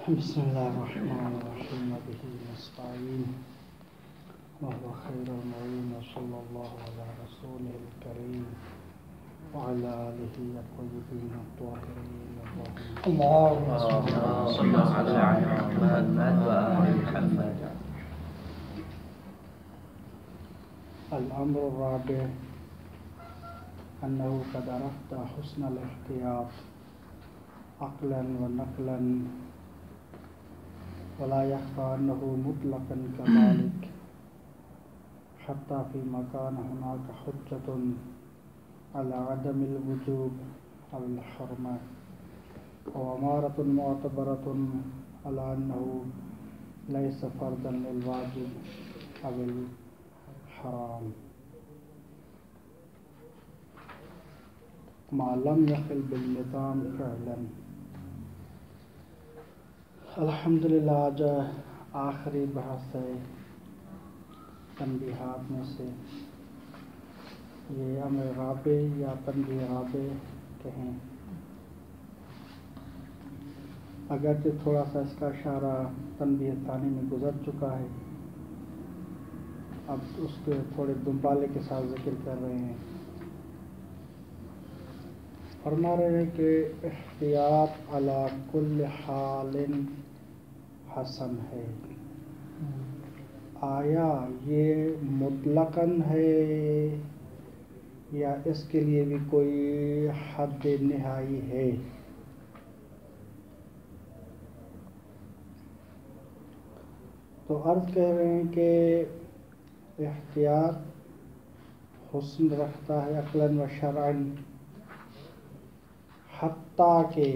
بسم الله الرحمن الرحيم به نستعين وهو خير المعين وصلى الله على رسوله الكريم وعلى آله الطيبين الطاهرين اللهم صل على محمد وآل محمد. الأمر الرابع أنه قد عرفت حسن الاحتياط عقلا ونقلا ولا يخفى أنه مطلقا كذلك حتى فيما كان هناك حجة على عدم الوجوب أو الحرمة وأمارة معتبرة على أنه ليس فرضا للواجب أو الحرام ما لم يخل بالنظام فعلا. الحمدللہ آج آخری بحث ہے تنبیہات میں سے. یہ امر رابع یا تنبیہ رابع کہیں، اگرچہ تھوڑا سا اس کا اشارہ تنبیہ ثانی میں گزر چکا ہے، اب اس کے تھوڑے دنبالے کے ساتھ ذکر کر رہے ہیں. فرما رہے ہیں کہ احتیاط علی کل حال حسن ہے. آیا یہ مطلقاً ہے یا اس کے لیے بھی کوئی حد نہائی ہے؟ تو عرض کہہ رہے ہیں کہ احتیاط حسن رکھتا ہے عقلاً و شرعاً، حتیٰ کہ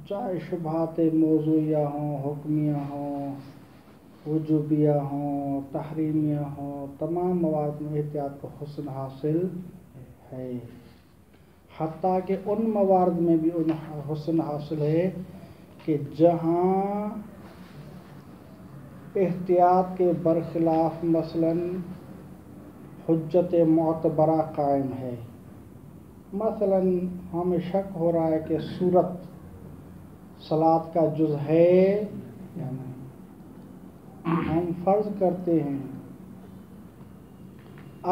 چاہے شبہات موضوعیہ ہوں، حکمیہ ہوں، وجوبیہ ہوں، تحریمیہ ہوں، تمام موارد میں احتیاط کو حسن حاصل ہے. حتیٰ کہ ان موارد میں بھی ان حسن حاصل ہے کہ جہاں احتیاط کے برخلاف مثلاً حجت معتبرہ قائم ہے. مثلاً ہمیں شک ہو رہا ہے کہ سورت صلاۃ کا جز ہے یا نہیں. ہم فرض کرتے ہیں،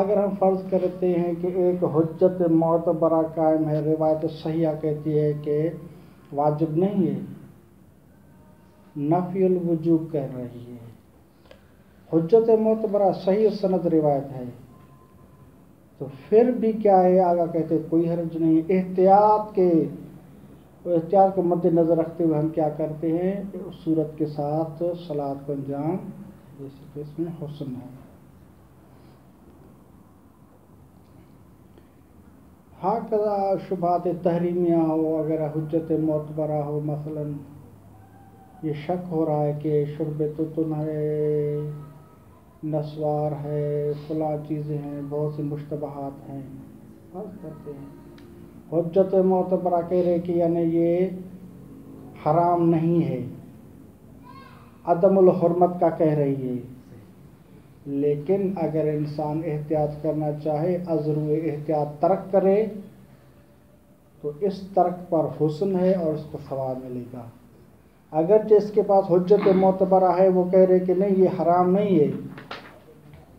اگر ہم فرض کرتے ہیں کہ ایک حجت معتبرہ قائم ہے، روایت صحیحہ کہتی ہے کہ واجب نہیں ہے، نفی الوجوب کہہ رہی ہے، حجت معتبرہ صحیح سند روایت ہے، تو پھر بھی کیا ہے؟ آگا کہتے کوئی حرج نہیں. احتیاط کو مد نظر رکھتے ہوئے ہم کیا کرتے ہیں؟ اس صورت کے ساتھ صلاۃ کو انجام جیسے کہ اس میں حسن ہے. ہاکذا شبہات تحریمیہ ہو، اگر حجت معتبرہ ہو، مثلا یہ شک ہو رہا ہے کہ شرب تتن ہے، نسوار ہے، فلاں چیزیں ہیں، بہت سی مشتبہات ہیں، فرض کرتے ہیں حجت معتبرہ کہہ رہے کہ یعنی یہ حرام نہیں ہے، عدم الحرمت کا کہہ رہی ہے. لیکن اگر انسان احتیاط کرنا چاہے، عذر احتیاط ترک کرے، تو اس ترک پر حسن ہے اور اس کو ثواب ملے گا. اگرچہ اس کے پاس حجت معتبرہ ہے، وہ کہہ رہے کہ نہیں یہ حرام نہیں ہے،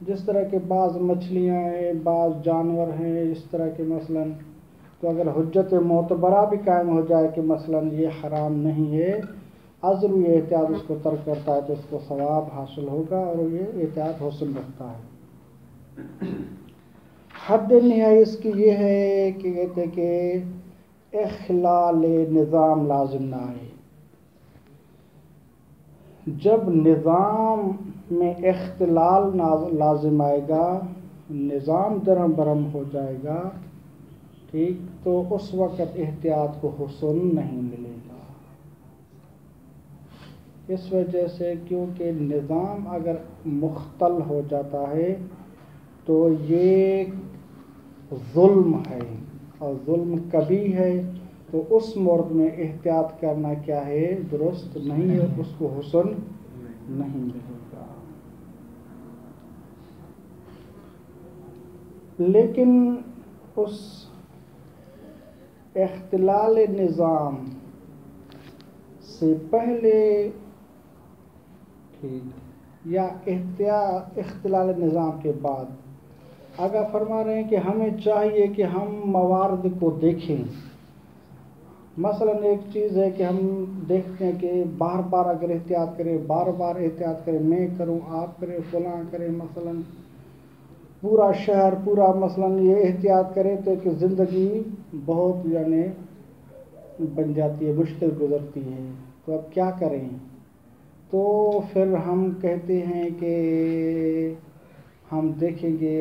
جس طرح کے بعض مچھلیاں ہیں، بعض جانور ہیں اس طرح کے مثلاً، تو اگر حجت معتبرہ بھی قائم ہو جائے کہ مثلاً یہ حرام نہیں ہے، عذر یہ احتیاط اس کو ترک کرتا ہے تو اس کو ثواب حاصل ہوگا اور یہ احتیاط حسن رکھتا ہے. حد نہائی اس کی یہ ہے کہ کہتے کہ اخلال نظام لازم نہ آئے. جب نظام میں اختلال لازم آئے گا، نظام درہم برہم ہو جائے گا، ٹھیک، تو اس وقت احتیاط کو حسن نہیں ملے گا. اس وجہ سے کیونکہ نظام اگر مختل ہو جاتا ہے تو یہ ظلم ہے اور ظلم کبھی ہے، تو اس مورد میں احتیاط کرنا کیا ہے؟ درست نہیں ہے، اس کو حسن نہیں ملے گا. لیکن اس اختلال نظام سے پہلے ٹھیک یا اختلال نظام کے بعد، اگر فرما رہے ہیں کہ ہمیں چاہیے کہ ہم موارد کو دیکھیں. مثلا ایک چیز ہے کہ ہم دیکھتے ہیں کہ بار بار اگر احتیاط کریں، بار بار احتیاط کریں، میں کروں، آپ کریں، فلاں کریں، مثلا پورا شہر پورا مثلا یہ احتیاط کریں تو کہ زندگی بہت یعنی بن جاتی ہے، مشکل گزرتی ہے. تو اب کیا کریں؟ تو پھر ہم کہتے ہیں کہ ہم دیکھیں گے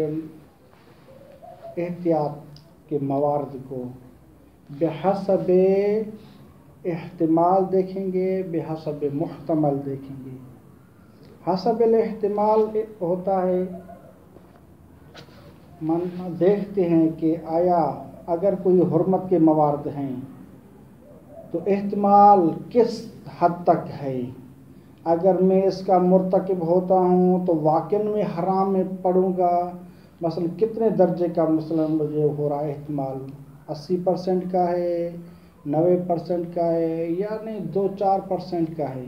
احتیاط کے موارد کو بحسب احتمال دیکھیں گے، بحسب محتمل دیکھیں گے. حسب الاحتمال ہوتا ہے دیکھتے ہیں کہ آیا اگر کوئی حرمت کے موارد ہیں تو احتمال کس حد تک ہے. اگر میں اس کا مرتکب ہوتا ہوں تو واقعاً میں حرام میں پڑوں گا، مثلا کتنے درجے کا مثلا مجھے ہو رہا ہے احتمال، 80% کا ہے، 90% کا ہے، یعنی 2-4% کا ہے.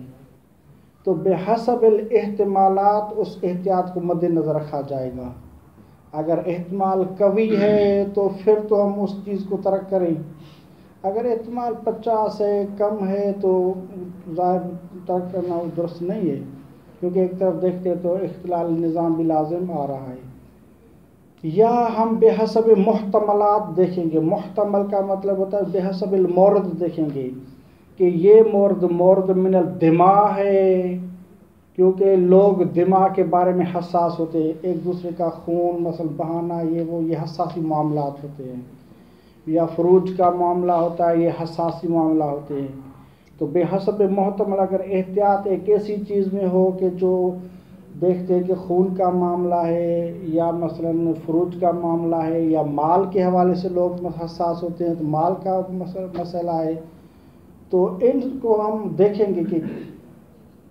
تو بحسب الاحتمالات اس احتیاط کو مد نظر رکھا جائے گا. اگر احتمال قوی ہے تو پھر تو ہم اس چیز کو ترک کریں. اگر احتمال 50 ہے، کم ہے، تو ظاہر ترک کرنا درست نہیں ہے، کیونکہ ایک طرف دیکھتے تو اختلال نظام بھی لازم آ رہا ہے. یا ہم بحسب محتملات دیکھیں گے. محتمل کا مطلب ہوتا ہے بحسب المورد دیکھیں گے کہ یہ مورد من الدماء ہے، کیونکہ لوگ دماء کے بارے میں حساس ہوتے ہیں، ایک دوسرے کا خون مثلا بہانا یہ حساسی معاملات ہوتے ہیں. یا فروج کا معاملہ ہوتا ہے، یہ حساسی معاملہ ہوتے ہیں. تو بحسب محتمل اگر احتیاط ایک ایسی چیز میں ہو کہ جو دیکھتے ہیں کہ خون کا معاملہ ہے یا مثلا فروج کا معاملہ ہے یا مال کے حوالے سے لوگ حساس ہوتے ہیں تو مال کا مسئلہ ہے، تو ان کو ہم دیکھیں گے کہ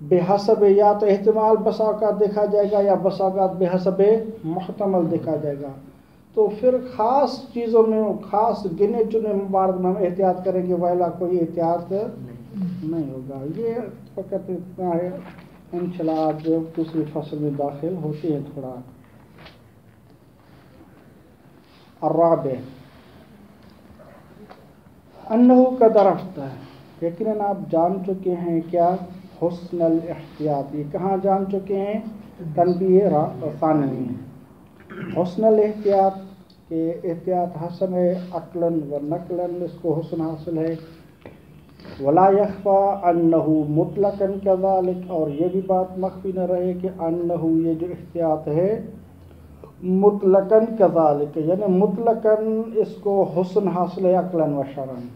بحسب یا تو احتمال بسا اوقات دیکھا جائے گا یا بسا اوقات بحسب محتمل دیکھا جائے گا. تو پھر خاص چیزوں میں خاص گنے چنے موارد میں ہم احتیاط کریں گے، ویلا کوئی احتیاط نہیں ہوگا. یہ فقط اتنا ہے. انشاءاللہ آج دوسری فصل میں داخل ہوتے ہیں تھوڑا. الرابع انہو قد عرفت، یقیناً آپ جان چکے ہیں کیا حسن الاحتیاط. یہ کہاں جان چکے ہیں؟ تنبیہ ثانوی. حسن الاحتیاط کہ احتیاط حسن ہے، عقلاً و نقلاً اس کو حسن حاصل ہے. ولا یخفی انہ مطلقاً کذالک، اور یہ بھی بات مخفی نہ رہے کہ انہ یہ جو احتیاط ہے مطلقاً کذالک، یعنی مطلقاً اس کو حسن حاصل ہے عقلاً و شرعاً.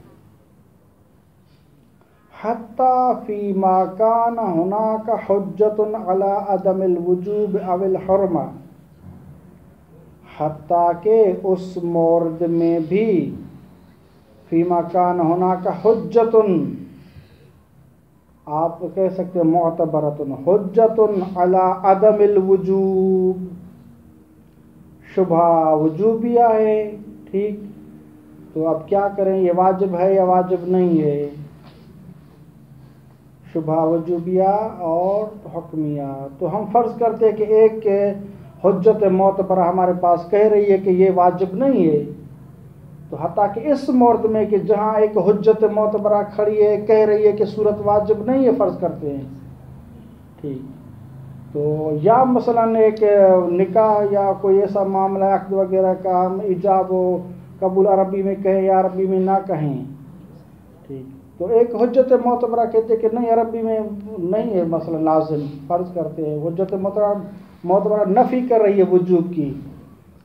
حتی فیما کان ہناک حجۃ علی عدم الوجوب او الحرمہ، حتیٰ کہ اس مورد میں بھی فیما کان ہناک حجۃ، آپ کہہ سکتے ہیں معتبرۃ، حجۃ علی عدم الوجوب، شبہ وجوبیہ ہے. ٹھیک، تو اب کیا کریں؟ یہ واجب ہے یا واجب نہیں ہے؟ شبہ وجوبیہ اور حکمیہ. تو ہم فرض کرتے ہیں کہ ایک حجت معتبرہ ہمارے پاس کہہ رہی ہے کہ یہ واجب نہیں ہے، تو حتیٰ کہ اس مورد میں کہ جہاں ایک حجت معتبرہ کھڑی ہے کہہ رہی ہے کہ صورت واجب نہیں ہے، فرض کرتے ہیں. ٹھیک، تو یا مثلا ایک نکاح یا کوئی ایسا معاملہ عقد وغیرہ کا ہم ایجاب و قبول عربی میں کہیں یا عربی میں نہ کہیں. ٹھیک، تو ایک حجت معتبرہ کہتے ہیں کہ نہیں عربی میں نہیں ہے مثلا لازم، فرض کرتے ہیں حجت معتبرہ نفی کر رہی ہے وجوب کی،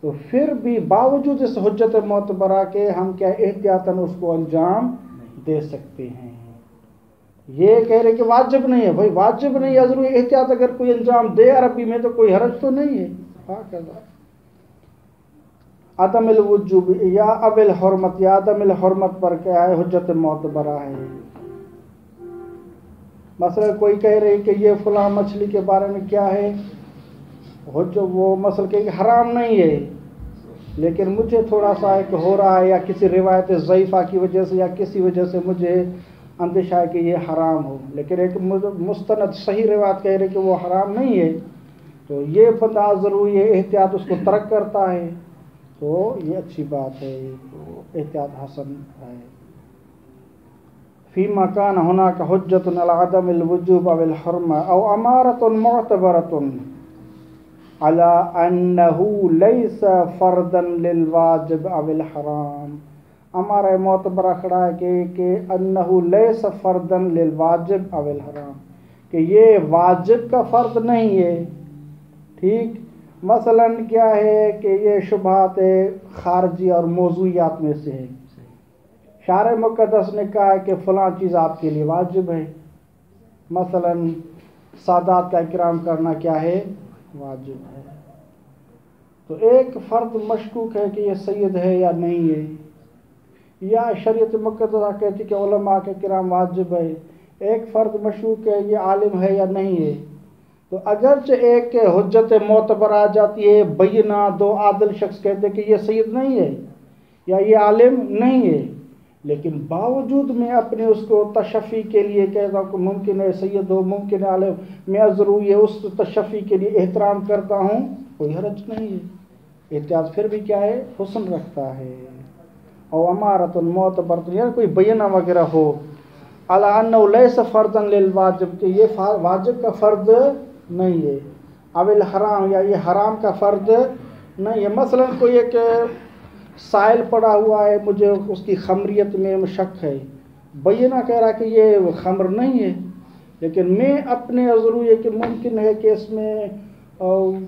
تو پھر بھی باوجود اس حجت معتبرہ کے ہم کیا احتیاطاً اس کو انجام دے سکتے ہیں. یہ کہہ رہے کہ واجب نہیں ہے، بھائی واجب نہیں ہے، ضروری احتیاط اگر کوئی انجام دے عربی میں تو کوئی حرج تو نہیں ہے. عدم الوجوب یا اب الحرمت، یا عدم الحرمت پر کیا ہے؟ حجت معتبرہ ہے. مثلا کوئی کہہ رہے کہ یہ فلاں مچھلی کے بارے میں کیا ہے، وہ مثلا کہ حرام نہیں ہے، لیکن مجھے تھوڑا سا ایک ہو رہا ہے یا کسی روایت ضعیفہ کی وجہ سے یا کسی وجہ سے مجھے اندیشہ ہے کہ یہ حرام ہو، لیکن ایک مستند صحیح روایت کہہ رہے کہ وہ حرام نہیں ہے، تو یہ بندہ ضروری ہے احتیاط اس کو ترک کرتا ہے، تو یہ اچھی بات ہے، تو احتیاط حسن ہے۔ فيما كان هناك حجة على عدم الوجوب أو الحرمة أو أمارة معتبرة على أنه ليس فرضا للواجب أو الحرام، ہمارا معتبرہ کھڑا ہے کہ انه ليس فرضا للواجب أو الحرام، کہ یہ واجب کا فرض نہیں ہے، ٹھیک۔ مثلا کیا ہے کہ یہ شبہات خارجی اور موضوعیات میں سے ہے، شارع مقدس نے کہا ہے کہ فلاں چیز آپ کے لیے واجب ہے، مثلا سادات کا اکرام کرنا کیا ہے، واجب ہے، تو ایک فرد مشکوک ہے کہ یہ سید ہے یا نہیں ہے، یا شریعت مقدسہ کہتی کہ علماء کے کرام واجب ہے، ایک فرد مشکوک ہے یہ عالم ہے یا نہیں ہے، تو اگرچہ ایک حجت معتبر آ جاتی ہے بینہ، دو عادل شخص کہتے کہ یہ سید نہیں ہے یا یہ عالم نہیں ہے، لیکن باوجود میں اپنے اس کو تشفی کے لیے کہتا ہوں کہ ممکن ہے سید ہو، ممکن ہے عالم، میں ضرور یہ اس تشفی کے لیے احترام کرتا ہوں، کوئی حرج نہیں ہے، احتیاط پھر بھی کیا ہے، حسن رکھتا ہے۔ اور امارت معتبر، یعنی کوئی بیانہ وغیرہ ہو، علی انہ لیس فرضا للواجب، کہ یہ واجب کا فرض نہیں ہے، او الحرام، یا یہ حرام کا فرض نہیں ہے۔ مثلا کوئی ایک سائل پڑا ہوا ہے، مجھے اس کی خمریت میں شک ہے، بینہ کہہ رہا کہ یہ خمر نہیں ہے، لیکن میں اپنے ضرور یہ کہ ممکن ہے کہ اس میں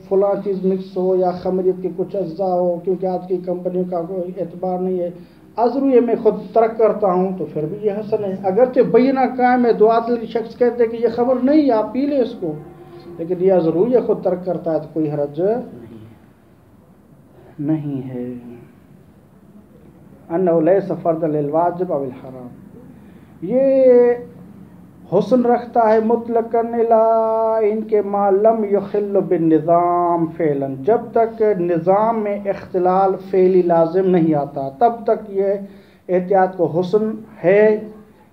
فلاں چیز مکس ہو یا خمریت کے کچھ اجزاء ہو، کیونکہ آج کی کمپنیوں کا کوئی اعتبار نہیں ہے، ازرو یہ میں خود ترک کرتا ہوں، تو پھر بھی یہ حسن ہے، اگرچہ بینہ قائم ہے، دو عادل شخص کہتے ہیں کہ یہ خبر نہیں ہے، آپ پی لیں اس کو، لیکن یہ ضرور یہ خود ترک کرتا ہے، تو کوئی حرج نہیں ہے۔ انه ليس فرضا للواجب او الحرام، یہ حسن رکھتا ہے مطلقاً الی ان کے ما لم یخل بالنظام فعلا، جب تک نظام میں اختلال فعلی لازم نہیں آتا تب تک یہ احتیاط کو حسن ہے،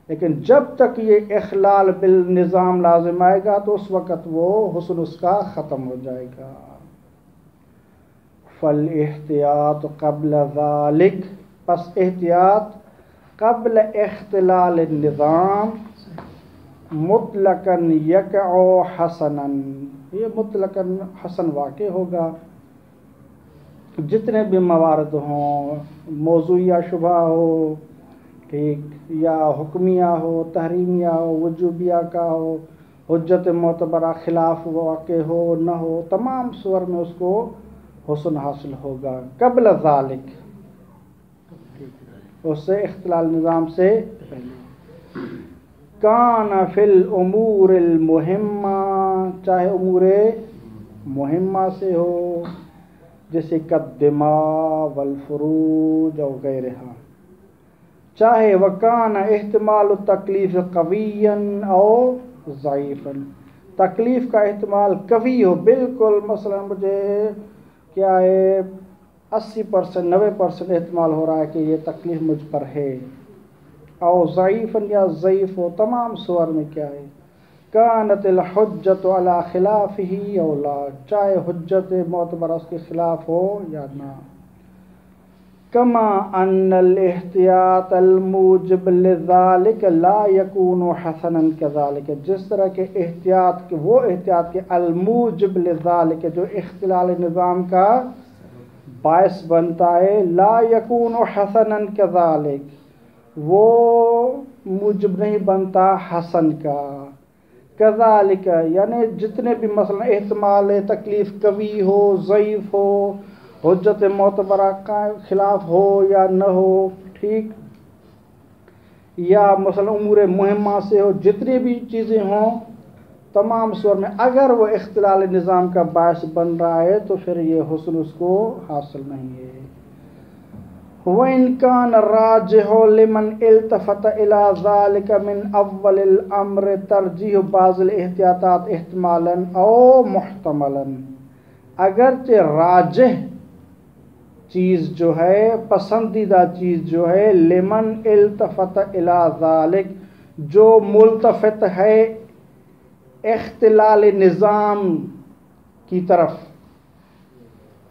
لیکن جب تک یہ اخلال بالنظام لازم آئے گا تو اس وقت وہ حسن اس کا ختم ہو جائے گا۔ فالاحتیاط قبل ذلك، پس احتیاط قبل اختلال النظام مطلقاً یقع حسناً، یہ مطلقاً حسن واقع ہوگا، جتنے بھی موارد ہوں، موضوعیہ شبہ ہو، ٹھیک، یا حکمیہ ہو، تحریمیہ ہو، وجوبیہ کا ہو، حجت معتبرہ خلاف واقع ہو نہ ہو، تمام صور میں اس کو حسن حاصل ہوگا قبل ذالک، اس سے اختلال نظام سے پہلے۔ کان فی الامور المہمہ، چاہے امور مہمہ سے ہو، جیسے الدماء والفروج اور غیرہا، چاہے وکان احتمال التکلیف قویا او ضعیفا، تکلیف کا احتمال قوی ہو بالکل، مثلا مجھے کیا ہے 80% 90% احتمال ہو رہا ہے کہ یہ تکلیف مجھ پر ہے، او ضعیفاً یا ضعیف ہو، تمام صور میں کیا ہے، کانت الحجت علی خلافہ او لا، چاہے حجت معتبرہ اس کے خلاف ہو یا نہ۔ کما ان الاحتیاط الموجب لذلك لا يكون حسنا كذلك، جس طرح کے احتیاط، وہ احتیاط کے الموجب لذلك جو اختلال نظام کا باعث بنتا ہے، لا يكون حسنا كذلك، وہ موجب نہیں بنتا حسن کا، كذلك یعنی جتنے بھی مثلا احتمال تکلیف قوی ہو، ضعیف ہو، حجت معتبرہ کا خلاف ہو یا نہ ہو، ٹھیک، یا مثلا امور مہمہ سے ہو، جتنی بھی چیزیں ہوں تمام صور میں اگر وہ اختلال نظام کا باعث بن رہا ہے تو پھر یہ حسن اس کو حاصل نہیں ہے۔ وَإِنْ كَانَ الرَّاجِحُ لِمَنْ الْتَفَتَ إِلَى ذَلِكَ مِنْ أَوَّلِ الْأَمْرِ تَرْجِيحُ بَعْضِ الْاحْتِياطَاتِ احتمالاً أَوْ مُحْتَمَلاً، اگرچہ راجح چیز جو ہے، پسندیدہ چیز جو ہے، لمن التفت الی ذالک، جو ملتفت ہے اختلال نظام کی طرف،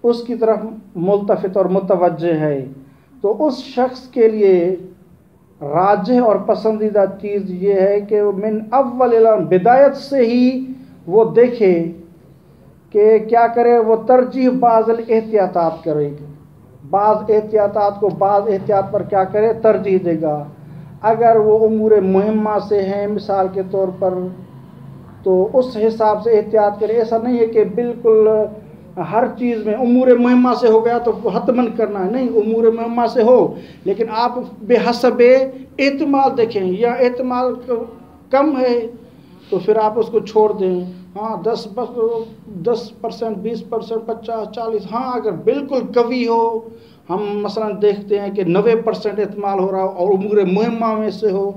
اس کی طرف ملتفت اور متوجہ ہے، تو اس شخص کے لیے راجح اور پسندیدہ چیز یہ ہے کہ من اول بدایت سے ہی وہ دیکھے کہ کیا کرے، وہ ترجیح بعض الاحتیاطات کرے گا، بعض احتیاطات کو بعض احتیاط پر کیا کرے، ترجیح دے گا۔ اگر وہ امور مہمہ سے ہیں مثال کے طور پر تو اس حساب سے احتیاط کرے، ایسا نہیں ہے کہ بالکل ہر چیز میں امور مہمہ سے ہو گیا تو حتماً کرنا ہے، نہیں، امور مہمہ سے ہو لیکن آپ بے حسب احتمال دیکھیں، یا احتمال کم ہے تو پھر آپ اس کو چھوڑ دیں، ہاں 10%، 20%، 50، 40، ہاں اگر بالکل قوی ہو، ہم مثلا دیکھتے ہیں کہ 90% احتمال ہو رہا ہو اور امور مہمہ میں سے ہو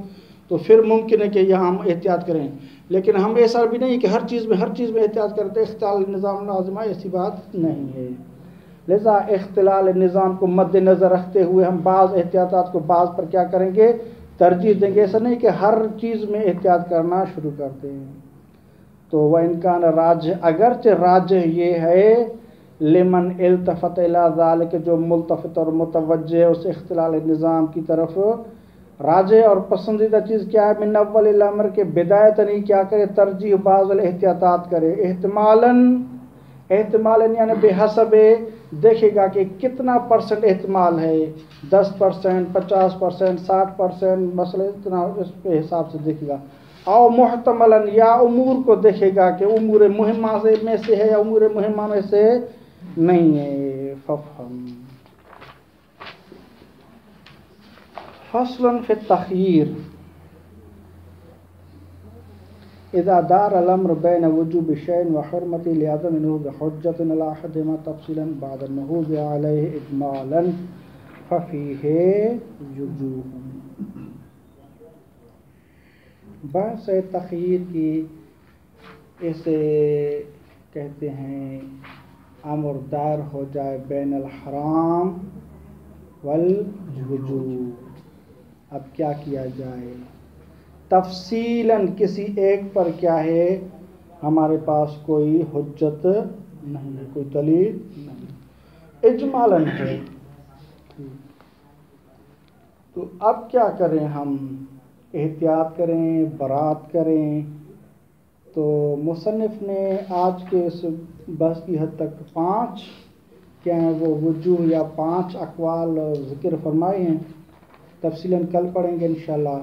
تو پھر ممکن ہے کہ یہاں ہم احتیاط کریں، لیکن ہم ایسا بھی نہیں کہ ہر چیز میں احتیاط کرتے، اختلال نظام لازم ہے، ایسی بات نہیں ہے۔ لذا اختلال نظام کو مد نظر رکھتے ہوئے ہم بعض احتیاطات کو بعض پر کیا کریں گے، ترجیح دیں گے، ایسا نہیں کہ ہر چیز میں احتیاط کرنا شروع کرتے ہیں۔ تو وہ امکان راجح، اگرچہ راجح یہ ہے لمن التفت الی ذالک، جو ملتفت اور متوجہ اس اختلال نظام کی طرف، راجح اور پسندیدہ چیز کیا ہے، من اول الامر کے بدایتاً ہی کیا کرے، ترجیح بعض الاحتیاطات کرے، احتمالاً یعنی بے حسب دیکھے گا کہ کتنا پرسنٹ احتمال ہے، 10%، 50%، 60%، مثلا اتنا اس کے حساب سے دیکھے گا، او محتملاً یا امور کو دیکھے گا کہ امور مہمہ میں سے ہے یا امور مہمہ میں سے نہیں ہے۔ ففہم فصل فی التخییر، اذا دار الامر بین وجوب شیء وحرمتہ لعدم نہوض حجۃ علی احدہما تفصیلا بعد النہوض علیہ اجمالا ففیہ وجوہ۔ بحث تخییر کی، اسے کہتے ہیں امر دائر ہو جائے بین الحرام والوجوب، اب کیا کیا جائے، تفصیلاً کسی ایک پر کیا ہے ہمارے پاس کوئی حجت نہیں ہے، کوئی دلیل نہیں، اجمالاً ہے، تو اب کیا کریں، ہم احتیاط کریں، برات کریں؟ تو مصنف نے آج کے اس بحث کی حد تک 5 کیا ہیں وہ وجوہ یا 5 اقوال ذکر فرمائے ہیں، تفصیلاً کل پڑھیں گے انشاءاللہ۔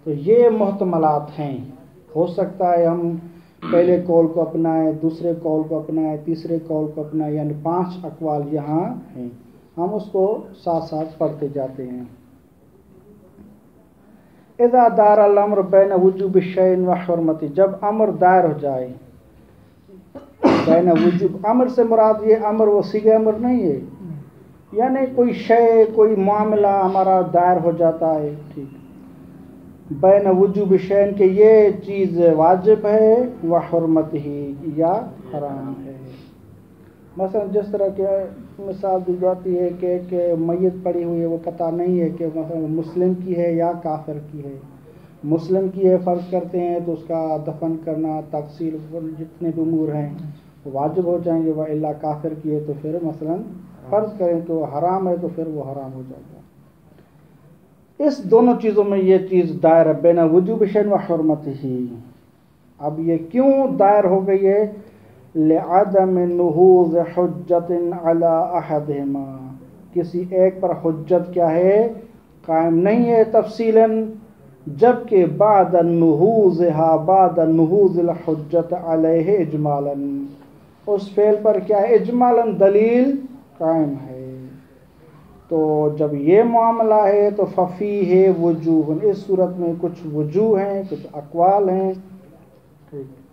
تو یہ محتملات ہیں، ہو سکتا ہے ہم پہلے قول کو اپنائیں، دوسرے قول کو اپنائیں، تیسرے قول کو اپنائیں، یعنی 5 اقوال یہاں ہیں، ہم اس کو ساتھ ساتھ پڑھتے جاتے ہیں۔ اذا دار الامر بین وجوب شیء وحرمتہ، جب امر دائر ہو جائے بین وجوب، امر سے مراد یہ امر وہ صیغہ امر نہیں ہے، یعنی کوئی شے، کوئی معاملہ ہمارا دائر ہو جاتا ہے، ٹھیک، بین وجوب شیء کہ یہ چیز واجب ہے، وحرمتہ یا حرام ہے۔ مثلا جس طرح کہ مثال دی جاتی ہے کہ ایک میت پڑی ہوئی ہے، وہ پتہ نہیں ہے کہ مثلا مسلم کی ہے یا کافر کی ہے، مسلم کی ہے فرض کرتے ہیں تو اس کا دفن کرنا، تغسیل، جتنے بھی امور ہیں وہ واجب ہو جائیں گے، وَإِلَّا کافر کی ہے تو پھر مثلا فرض کریں تو حرام ہے تو پھر وہ حرام ہو جائے گا۔ اس دونوں چیزوں میں یہ چیز دائر بین وجوب شیء وحرمتہ۔ اب یہ کیوں دائر ہو گئی ہے، لعدم نہوض حجت علی احدہما، کسی ایک پر حجت کیا ہے، قائم نہیں ہے تفصیلاً، جبکہ بعد النہوض الحجت علیہ اجمالاً، اس فعل پر کیا ہے، اجمالاً دلیل قائم ہے۔ تو جب یہ معاملہ ہے تو ففیہ وجوہ، اس صورت میں کچھ وجوہ ہیں، کچھ اقوال ہیں، ٹھیک۔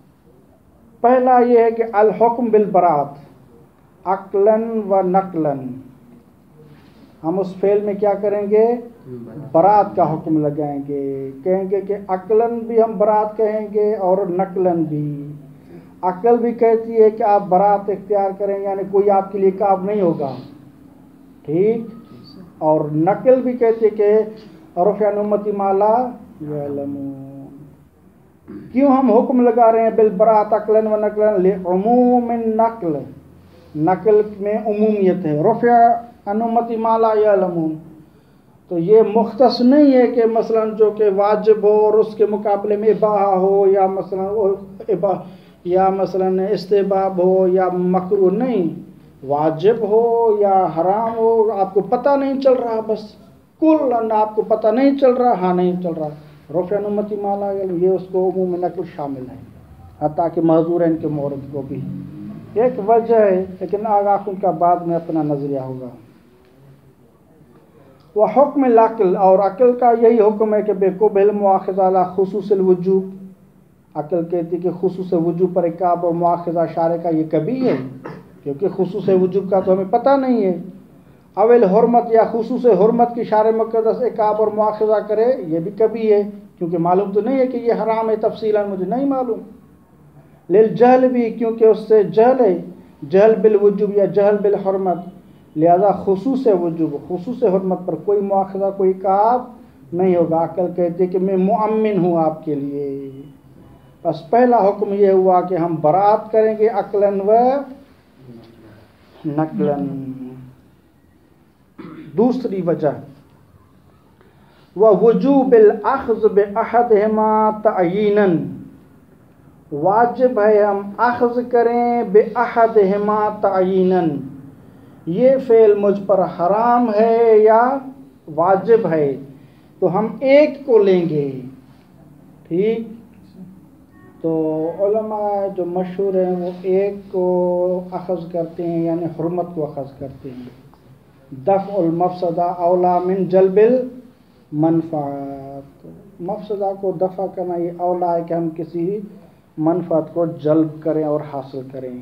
پہلا یہ ہے کہ الحکم بالبراءت عقلاً و نقلاً، ہم اس فعل میں کیا کریں گے، برات کا حکم لگائیں گے، کہیں گے کہ عقلاً بھی ہم برات کہیں گے اور نقلاً بھی۔ عقل بھی کہتی ہے کہ آپ برات اختیار کریں، یعنی کوئی آپ کے لیے کام نہیں ہوگا، ٹھیک، اور نقل بھی کہتی ہے کہ رفع عن امتی ما لا یعلمون، کیوں ہم حکم لگا رہے ہیں بالبراءۃ عقلاً و نقلاً لعموم النقل، نقل میں عمومیت ہے، رفع عن امتی ما لا یعلمون، تو یہ مختص نہیں ہے کہ مثلا جو کہ واجب ہو اور اس کے مقابلے میں اباحہ ہو، یا مثلا استحباب ہو یا مکروہ، نہیں، واجب ہو یا حرام ہو آپ کو پتہ نہیں چل رہا، بس کل آپ کو پتہ نہیں چل رہا، ہاں نہیں چل رہا، رفع عن امتی ما لا یعلمون، یہ اس کو عموم نقل شامل ہے، حتیٰ کہ معذورین کے مورد کو بھی ایک وجہ ہے، لیکن آگاہ کا بعد میں اپنا نظریہ ہوگا۔ وہ حکم العقل، اور عقل کا یہی حکم ہے کہ بے قبل مواخذہ علی خصوص الوجوب، عقل کہتی کہ خصوص وجوب پر عقاب اور مواخذہ شارع کا یہ کبھی ہے، کیونکہ خصوص وجوب کا تو ہمیں پتہ نہیں ہے، اول حرمت یا خصوص حرمت کی شارع مقدس عقاب اور مواخذہ کرے یہ بھی کبھی ہے، کیونکہ معلوم تو نہیں ہے کہ یہ حرام ہے، تفصیلاً مجھے نہیں معلوم، للجہل بھی کیونکہ اس سے جہل ہے، جہل بالوجوب یا جہل بالحرمت، لہذا خصوص وجوب خصوص حرمت پر کوئی مواخذہ کوئی عقاب نہیں ہوگا۔ عقل کہتے کہ میں مؤمن ہوں آپ کے لیے، بس پہلا حکم یہ ہوا کہ ہم برات کریں گے عقلاً و نقلاً۔ دوسری وجہ ووجوب الاخذ باحدہما تعیینا، واجب ہے ہم اخذ کریں باحدہما تعیینا، یہ فعل مجھ پر حرام ہے یا واجب ہے تو ہم ایک کو لیں گے، ٹھیک، تو علماء جو مشہور ہیں وہ ایک کو اخذ کرتے ہیں، یعنی حرمت کو اخذ کرتے ہیں، دفع المفسدہ اولا من جلب المنفعت، مفسدہ کو دفع کرنا یہ اولا ہے کہ ہم کسی منفعت کو جلب کریں اور حاصل کریں،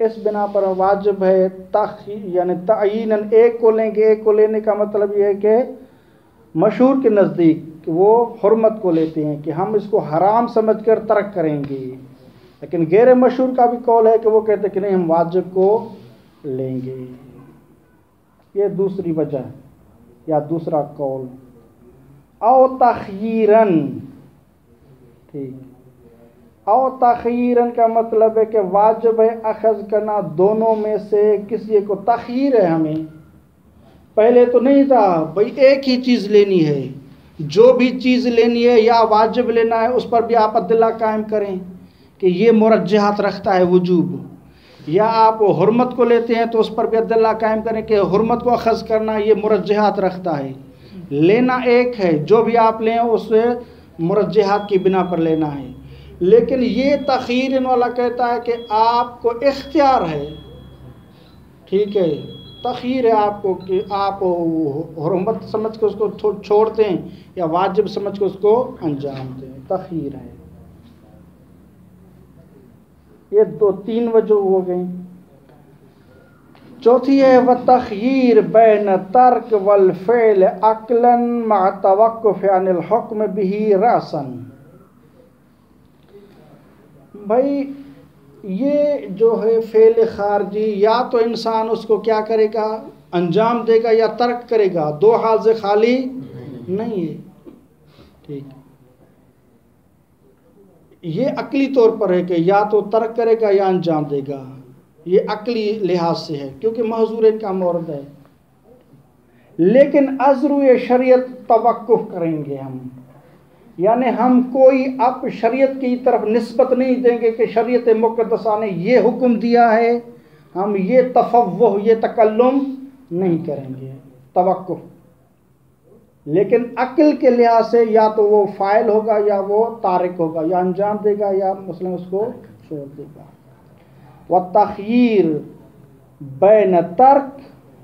اس بنا پر واجب ہے یعنی تعییناً ایک کو لیں گے۔ ایک کو لینے کا مطلب یہ ہے کہ مشہور کے نزدیک وہ حرمت کو لیتے ہیں کہ ہم اس کو حرام سمجھ کر ترک کریں گے، لیکن غیر مشہور کا بھی قول ہے کہ وہ کہتے کہ نہیں ہم واجب کو لیں گے، یہ دوسری وجہ یا دوسرا قول۔ او تخییراً، ٹھیک، او تخییراً کا مطلب ہے کہ واجب ہے اخذ کرنا دونوں میں سے کسی کو، تخییر ہے ہمیں، پہلے تو نہیں تھا بھئی ایک ہی چیز لینی ہے، جو بھی چیز لینی ہے یا واجب لینا ہے اس پر بھی آپ ادلہ قائم کریں کہ یہ مرجحات رکھتا ہے وجوب، یا آپ حرمت کو لیتے ہیں تو اس پر بھی ادلہ قائم کریں کہ حرمت کو اخذ کرنا یہ مرجحات رکھتا ہے، لینا ایک ہے، جو بھی آپ لیں اس سے مرجحات کی بنا پر لینا ہے، لیکن یہ تخییر والا کہتا ہے کہ آپ کو اختیار ہے، ٹھیک ہے، تخییر ہے آپ کو کہ آپ حرمت سمجھ کے اس کو چھوڑتے ہیں یا واجب سمجھ کے اس کو انجام دیں، تخییر ہے۔ یہ تین وجہ ہو گئیں۔ چوتھی ہے وَتَخْيِيرٌ بَيْنَ تَرْكِ وَالْفِعْلِ عَقْلًا مَعَ التَّوَقُّفِ عَنِ الْحُكْمِ بِهِ رَأْسًا، بھائی یہ جو ہے فعل خارجی یا تو انسان اس کو کیا کرے گا، انجام دے گا یا ترک کرے گا، دو حال سے خالی نہیں ہے، ٹھیک، یہ عقلی طور پر ہے کہ یا تو ترک کرے گا یا انجام دے گا، یہ عقلی لحاظ سے ہے کیونکہ محظور کا مورد ہے، لیکن از روئے شریعت توقف کریں گے ہم، یعنی ہم کوئی اب شریعت کی طرف نسبت نہیں دیں گے کہ شریعت مقدسہ نے یہ حکم دیا ہے، ہم یہ تفوہ یہ تکلم نہیں کریں گے، توقف، لیکن عقل کے لحاظ سے یا تو وہ فاعل ہوگا یا وہ تارک ہوگا، یا انجام دے گا یا مثلا اس کو چھوڑ دے گا۔ وَالتَّخْيِيرُ بَيْنَ تَرْكِ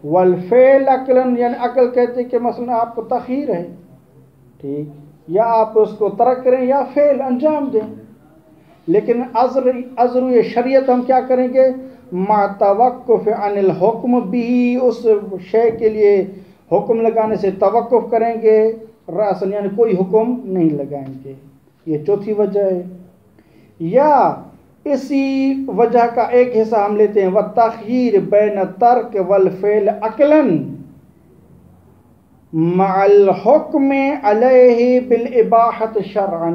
وَالْفِعْلِ عَقْلًا، یعنی عقل کہتے کہ مثلا آپ کو تخییر ہے، ٹھیک، یا آپ اس کو ترک کریں یا فعل انجام دیں، لیکن ازر شریعت ہم کیا کریں گے، مع توقف عن الحکم بھی، اس شے کے لیے حکم لگانے سے توقف کریں گے، راسن یعنی کوئی حکم نہیں لگائیں گے، یہ چوتھی وجہ ہے۔ یا اسی وجہ کا ایک حصہ ہم لیتے ہیں وَالتَّخْيِيرُ بَيْنَ التَّرْكِ وَالْفِعْلِ عَقْلًا مع الحکم علیہ بالاباحۃ شرعا،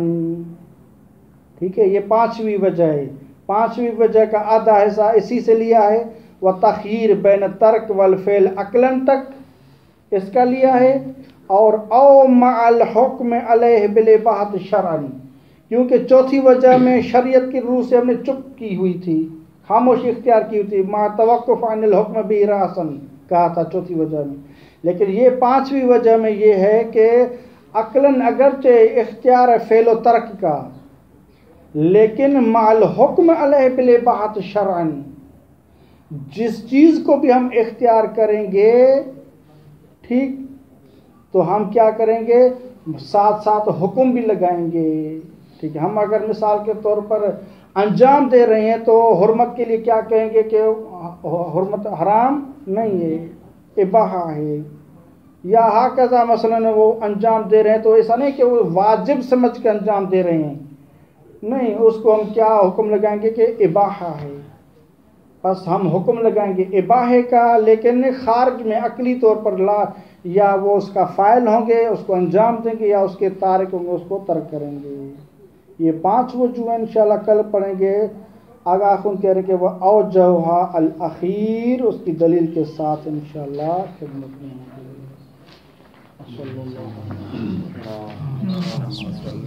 ٹھیک ہے، یہ پانچویں وجہ ہے. پانچویں وجہ کا آدھا حصہ اسی سے لیا ہے. وتخیر بین ترک والفعل عقلاً تک اس کا لیا ہے. اور او مع الحکم علیہ بالاباحۃ شرعاً، کیونکہ چوتھی وجہ میں شریعت کی روح سے ہم نے چپ کی ہوئی تھی، خاموشی اختیار کی ہوئی تھی. مع توقف عن الحکم به راسن کہا تھا چوتھی وجہ میں. لیکن یہ پانچویں وجہ میں یہ ہے کہ عقلاً اگرچہ اختیار ہے فعل و ترک کا، لیکن مع الحکم علیہ بالاباحۃ شرعاً، جس چیز کو بھی ہم اختیار کریں گے، ٹھیک، تو ہم کیا کریں گے، ساتھ ساتھ حکم بھی لگائیں گے. ٹھیک ہے، ہم اگر مثال کے طور پر انجام دے رہے ہیں تو حرمت کے لیے کیا کہیں گے کہ حرمت حرام نہیں ہے، اباحہ ہے. یا ہاکذا مثلاً وہ انجام دے رہے ہیں تو ایسا نہیں کہ وہ واجب سمجھ کے انجام دے رہے ہیں، نہیں، اس کو ہم کیا حکم لگائیں گے کہ اباحہ ہے. بس ہم حکم لگائیں گے اباحے کا، لیکن خارج میں عقلی طور پر لا، یا وہ اس کا فاعل ہوں گے اس کو انجام دیں گے، یا اس کے تارک ہوں گے اس کو ترک کریں گے. یہ پانچ وجوہ انشاءاللہ کل پڑھیں گے. آگاہ خون کہہ رہے کہ وہ اوجہا الاخیر، اس کی دلیل کے ساتھ انشاءاللہ خدمت میں ہوں گے. صلی اللہ علیہ وسلم.